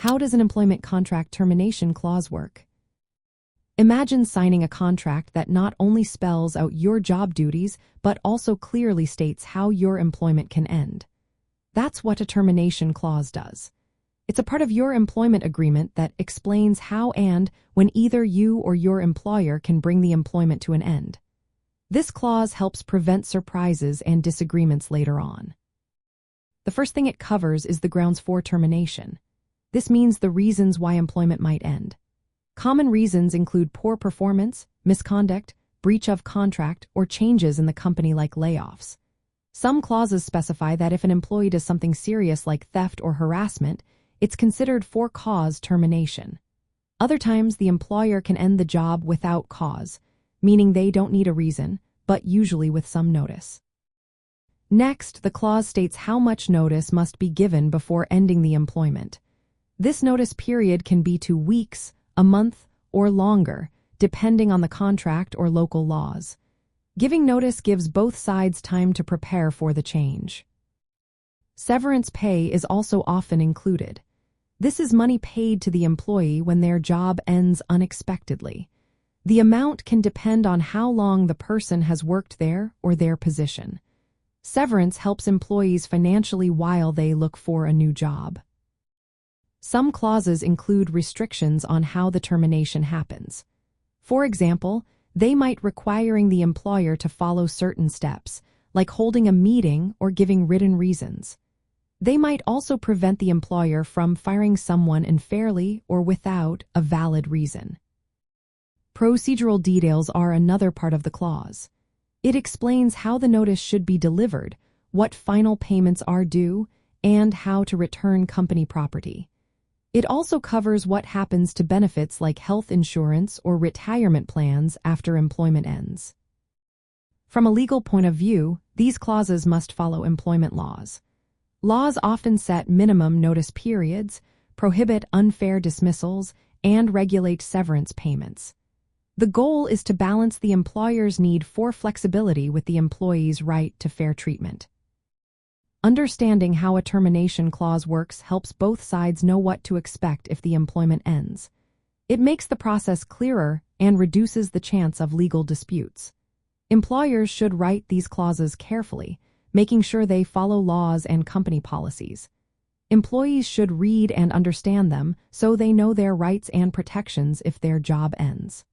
How does an employment contract termination clause work? Imagine signing a contract that not only spells out your job duties, but also clearly states how your employment can end. That's what a termination clause does. It's a part of your employment agreement that explains how and when either you or your employer can bring the employment to an end. This clause helps prevent surprises and disagreements later on. The first thing it covers is the grounds for termination. This means the reasons why employment might end. Common reasons include poor performance, misconduct, breach of contract, or changes in the company like layoffs. Some clauses specify that if an employee does something serious like theft or harassment, it's considered for-cause termination. Other times, the employer can end the job without cause, meaning they don't need a reason, but usually with some notice. Next, the clause states how much notice must be given before ending the employment. This notice period can be 2 weeks, a month, or longer, depending on the contract or local laws. Giving notice gives both sides time to prepare for the change. Severance pay is also often included. This is money paid to the employee when their job ends unexpectedly. The amount can depend on how long the person has worked there or their position. Severance helps employees financially while they look for a new job. Some clauses include restrictions on how the termination happens. For example, they might requiring the employer to follow certain steps, like holding a meeting or giving written reasons. They might also prevent the employer from firing someone unfairly or without a valid reason. Procedural details are another part of the clause. It explains how the notice should be delivered, what final payments are due, and how to return company property. It also covers what happens to benefits like health insurance or retirement plans after employment ends. From a legal point of view, these clauses must follow employment laws. Laws often set minimum notice periods, prohibit unfair dismissals, and regulate severance payments. The goal is to balance the employer's need for flexibility with the employee's right to fair treatment. Understanding how a termination clause works helps both sides know what to expect if the employment ends. It makes the process clearer and reduces the chance of legal disputes. Employers should write these clauses carefully, making sure they follow laws and company policies. Employees should read and understand them so they know their rights and protections if their job ends.